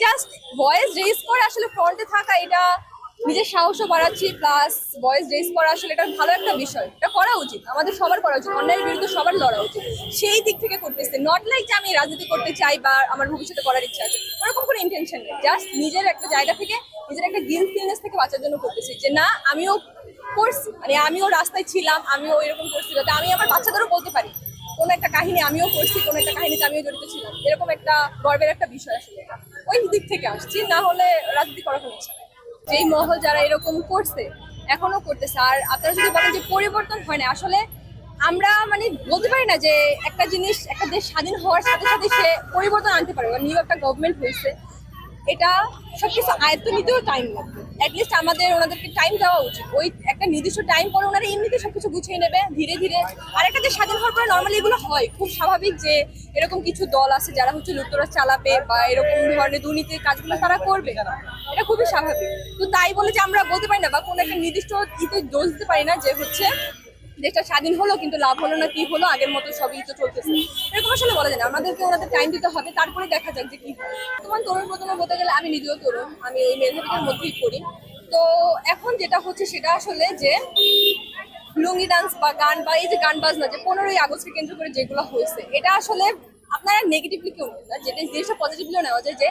Just voice raise করে আসলে ফ্রন্টে থাকা এটা নিজের সাহসও বাড়াচ্ছি, প্লাস ভয়েস রেজ করা আসলে এটা ভালো একটা বিষয়, এটা করা উচিত, আমাদের সবার করা উচিত, অন্যায়ের বিরুদ্ধে সবার লড়া উচিত। সেই দিক থেকে করতেছে, নট লাইক যে আমি রাজনীতি করতে চাই বা আমার ভবিষ্যতে করার ইচ্ছা আছে, ওরকম কোনো ইন্টেনশন নেই। জাস্ট নিজের একটা জায়গা থেকে, নিজের একটা গিলফিলনেস থেকে বাঁচার জন্য করতেছি, যে না আমিও করছি, মানে আমিও রাস্তায় ছিলাম, আমিও এরকম করছি, যাতে আমি আমার বাচ্চাদেরও বলতে পারি কোনো একটা কাহিনী আমিও করছি, কোনো একটা কাহিনীতে আমিও জড়িত ছিলাম, এরকম একটা গর্বের একটা বিষয় আসলে এটা। ওই দিক থেকে আসছি, না হলে রাজনীতি করার কোনো ইচ্ছা নেই। যেই মহল যারা এরকম করছে এখনো করতেছে, আর আপনারা যদি বলেন যে পরিবর্তন হয় না, আসলে আমরা মানে বলতে পারি না যে একটা জিনিস, একটা দেশ স্বাধীন হওয়ার সাথে সাথে সে পরিবর্তন আনতে পারে, নিউ একটা গভর্নমেন্ট হয়েছে, এটা সবকিছু আয়ত্ত নিতেও টাইম লাগবে। অ্যাটলিস্ট আমাদের ওনাদেরকে টাইম দেওয়া উচিত, ওই একটা নির্দিষ্ট টাইম পরে ওনারা এমনিতে সবকিছু গুছিয়ে নেবে ধীরে ধীরে। আর একটা দেশ স্বাধীন হওয়ার পরে নর্মালি এগুলো হয়, খুব স্বাভাবিক যে এরকম কিছু দল আছে যারা হচ্ছে লুটতরাজ চালাবে বা এরকম ধরনের দুর্নীতির কাজগুলো তারা করবে, এটা খুবই স্বাভাবিক। তো তাই বলে যে আমরা বলতে পারি না বা কোনো একটা নির্দিষ্ট ইতে দোষ দিতে পারি না যে হচ্ছে দেশটা স্বাধীন হলো কিন্তু লাভ হলো না, কি হলো, আগের মতো সবই তো চলতেছে, এরকম আসলে বলা যায় না। আমাদেরকে ওনাদের টাইম দিতে হবে, তারপরে দেখা যাক যে কি হয়। তোমার তরুণ প্রজন্ম বলতে গেলে আমি নিজেও তরুণ, আমি ওই মেধাবীদের মধ্যেই পড়ি। তো এখন যেটা হচ্ছে সেটা আসলে যে লুঙ্গি ডান্স বা গান বা এই যে গান বাজনা যে 15ই আগস্টকে কেন্দ্র করে যেগুলো হয়েছে, এটা আসলে আপনারা নেগেটিভলি কেউ নেন না, যেটা জিনিসটা পজিটিভলিও নেওয়া যায়। যে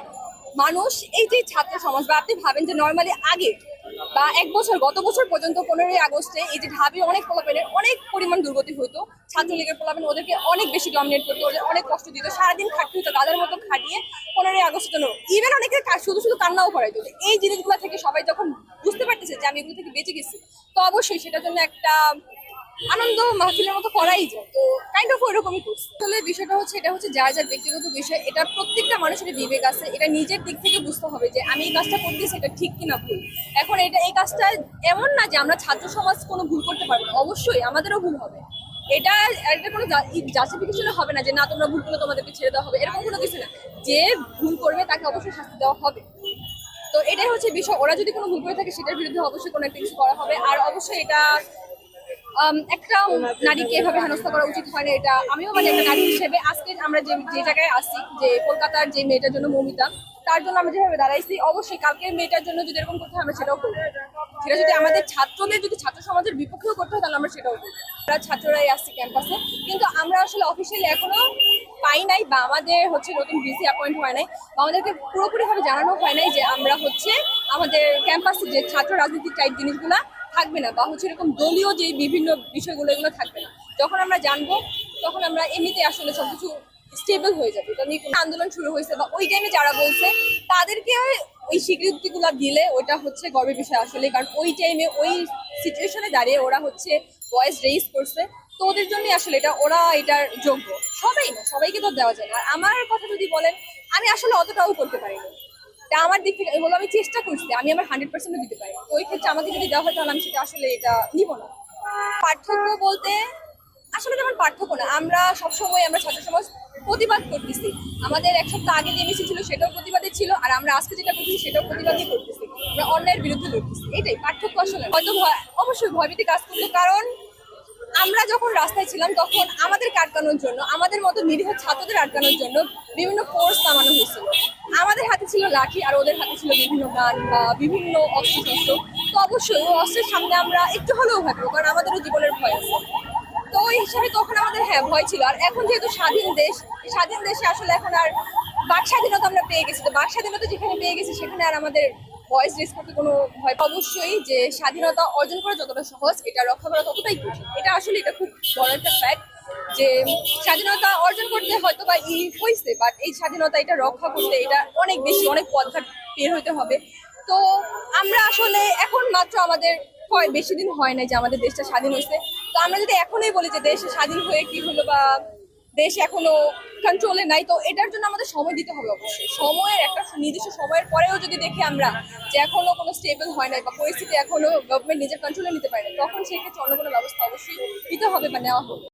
মানুষ এই যে ছাত্র সমাজ বা আপনি ভাবেন যে নর্মালি আগে বা এক বছর গত বছর পর্যন্ত 15ই আগস্টে এই যে ঢাবি অনেক পোলাপেনের অনেক পরিমাণ দুর্গতি হতো, ছাত্রলীগের পোলাপেন ওদেরকে অনেক বেশি ডমিনেট করতো, ওদের অনেক কষ্ট দিত, সারাদিন খাটতে হতো তাদের মতো খাটিয়ে 15ই আগস্টের জন্য। ইভেন অনেকে শুধু শুধু কান্নাও করাইতো। এই জিনিসগুলো থেকে সবাই যখন বুঝতে পারতেছে যে আমি এগুলো থেকে বেঁচে গেছি, তো অবশ্যই সেটার জন্য একটা আনন্দ মাহফিলের মতো করাই যায়। তো কাইন্ড অফ ওইরকমই করছে। আসলে বিষয়টা হচ্ছে, এটা হচ্ছে যার যার ব্যক্তিগত বিষয়, এটা প্রত্যেকটা মানুষের বিবেক আছে, এটা নিজের দিক থেকে বুঝতে হবে যে আমি এই কাজটা করতেছি এটা ঠিক কিনা ভুল। এখন এটা এই কাজটা এমন না যে আমরা ছাত্র সমাজ কোনো ভুল করতে পারবো না, অবশ্যই আমাদেরও ভুল হবে। এটা এটা কোনো জাস্টিফিকেশন হবে না যে না তোমরা ভুল করলে তোমাদেরকে ছেড়ে দেওয়া হবে, এরকম কোনো কিছু না। যে ভুল করবে তাকে অবশ্যই শাস্তি দেওয়া হবে। তো এটাই হচ্ছে বিষয়, ওরা যদি কোনো ভুল করে থাকে সেটার বিরুদ্ধে অবশ্যই কোনো একটা কিছু করা হবে। আর অবশ্যই এটা একটা নারীকে এভাবে হেনস্থা করা উচিত হয় না। এটা আমিও মানে একটা নারী হিসেবে আজকে আমরা যে যে জায়গায় আছি, যে কলকাতার যে মেয়েটার জন্য মমিতা, তার জন্য আমরা যেভাবে দাঁড়াইছি, অবশ্যই কালকের মেয়েটার জন্য যদি এরকম করতে হয় আমরা সেটাও করবো। সেটা যদি আমাদের ছাত্রদের, যদি ছাত্র সমাজের বিপক্ষেও করতে হয় তাহলে আমরা সেটাও করবো। আমরা ছাত্ররাই আসছি ক্যাম্পাসে, কিন্তু আমরা আসলে অফিসিয়ালি এখনো পাই নাই বা আমাদের হচ্ছে নতুন ভিসি অ্যাপয়েন্ট হয় নাই বা আমাদেরকে পুরোপুরিভাবে জানানো হয় নাই যে আমরা হচ্ছে আমাদের ক্যাম্পাসে যে ছাত্র রাজনীতি টাইপ জিনিসগুলা থাকবে না বা হচ্ছে এরকম দলীয় যে বিভিন্ন বিষয়গুলো এগুলো থাকবে না। যখন আমরা জানবো তখন আমরা এমনিতে আসলে সবকিছু স্টেবল হয়ে যাবে। এটা নিয়ে কোনো আন্দোলন শুরু হয়েছে বা ওই টাইমে যারা বলছে তাদেরকে ওই স্বীকৃতিগুলো দিলে ওটা হচ্ছে গর্বের বিষয় আসলে, কারণ ওই টাইমে ওই সিচুয়েশনে দাঁড়িয়ে ওরা হচ্ছে ভয়েস রেইজ করছে, তো ওদের জন্যই আসলে এটা, ওরা এটার যোগ্য। সবাই না, সবাইকে তো দেওয়া যায় না। আর আমার কথা যদি বলেন, আমি আসলে অতটাও করতে পারিনি, তা আমার দিক থেকে বলো আমি চেষ্টা করছি, আমি আমার 100% দিতে পারি। তো ওই ক্ষেত্রে আমাকে যদি দেওয়া হয় তাহলে আমি সেটা আসলে এটা নিব না। পার্থক্য বলতে আসলে যেমন পার্থক্য না, আমরা সবসময় আমরা ছাত্র সমাজ প্রতিবাদ করতেছি। আমাদের এক সপ্তাহ আগে যে মিছিল ছিল সেটাও প্রতিবাদী ছিল, আর আমরা আজকে যেটা করতেছি সেটাও প্রতিবাদী করতেছি, আমরা অন্যায়ের বিরুদ্ধে লড়তেছি। এটাই পার্থক্য আসলে। হয়তো অবশ্যই ভয়ভীতি কাজ করতো, কারণ আমরা যখন রাস্তায় ছিলাম তখন আমাদেরকে আটকানোর জন্য, আমাদের মতো নিরীহ ছাত্রদের আটকানোর জন্য বিভিন্ন ফোর্স নামানো হয়েছিল। আমাদের হাতে ছিল লাঠি আর ওদের হাতে ছিল বিভিন্ন গান বা বিভিন্ন অস্ত্রশস্ত্র। তো অবশ্যই ওই অস্ত্রের সামনে আমরা একটু হলেও ভাববো, কারণ আমাদেরও জীবনের ভয় আছে। তো ওই হিসাবে তখন আমাদের হ্যাঁ ভয় ছিল। আর এখন যেহেতু স্বাধীন দেশ, স্বাধীন দেশে আসলে এখন আর বাক স্বাধীনতা আমরা পেয়ে গেছি, তো বাক স্বাধীনতা যেখানে পেয়ে গেছি সেখানে আর আমাদের ভয়েস রেজ করতে কোনো ভয়। অবশ্যই যে স্বাধীনতা অর্জন করা যতটা সহজ, এটা রক্ষা করা ততটাই কঠিন। এটা আসলে এটা খুব বড় একটা ফ্যাক্ট যে স্বাধীনতা অর্জন করতে হয়তো বা হয়েছে, বাট এই স্বাধীনতা এটা রক্ষা করতে এটা অনেক বেশি, অনেক পথঘাট পের হইতে হবে। তো আমরা আসলে এখন মাত্র আমাদের বেশি দিন হয় না যে আমাদের দেশটা স্বাধীন হয়েছে। তো আমরা যদি এখনই বলি যে দেশ স্বাধীন হয়ে কি হলো বা দেশ এখনো কন্ট্রোলে নাই, তো এটার জন্য আমাদের সময় দিতে হবে। অবশ্যই সময়ের একটা নির্দিষ্ট সময়ের পরেও যদি দেখি আমরা যে এখনো কোনো স্টেবল হয় নাই বা পরিস্থিতি এখনো গভর্নমেন্ট নিজের কন্ট্রোলে নিতে পারে না, তখন সেই ক্ষেত্রে অন্য কোনো ব্যবস্থা অবশ্যই নিতে হবে বা নেওয়া হবে।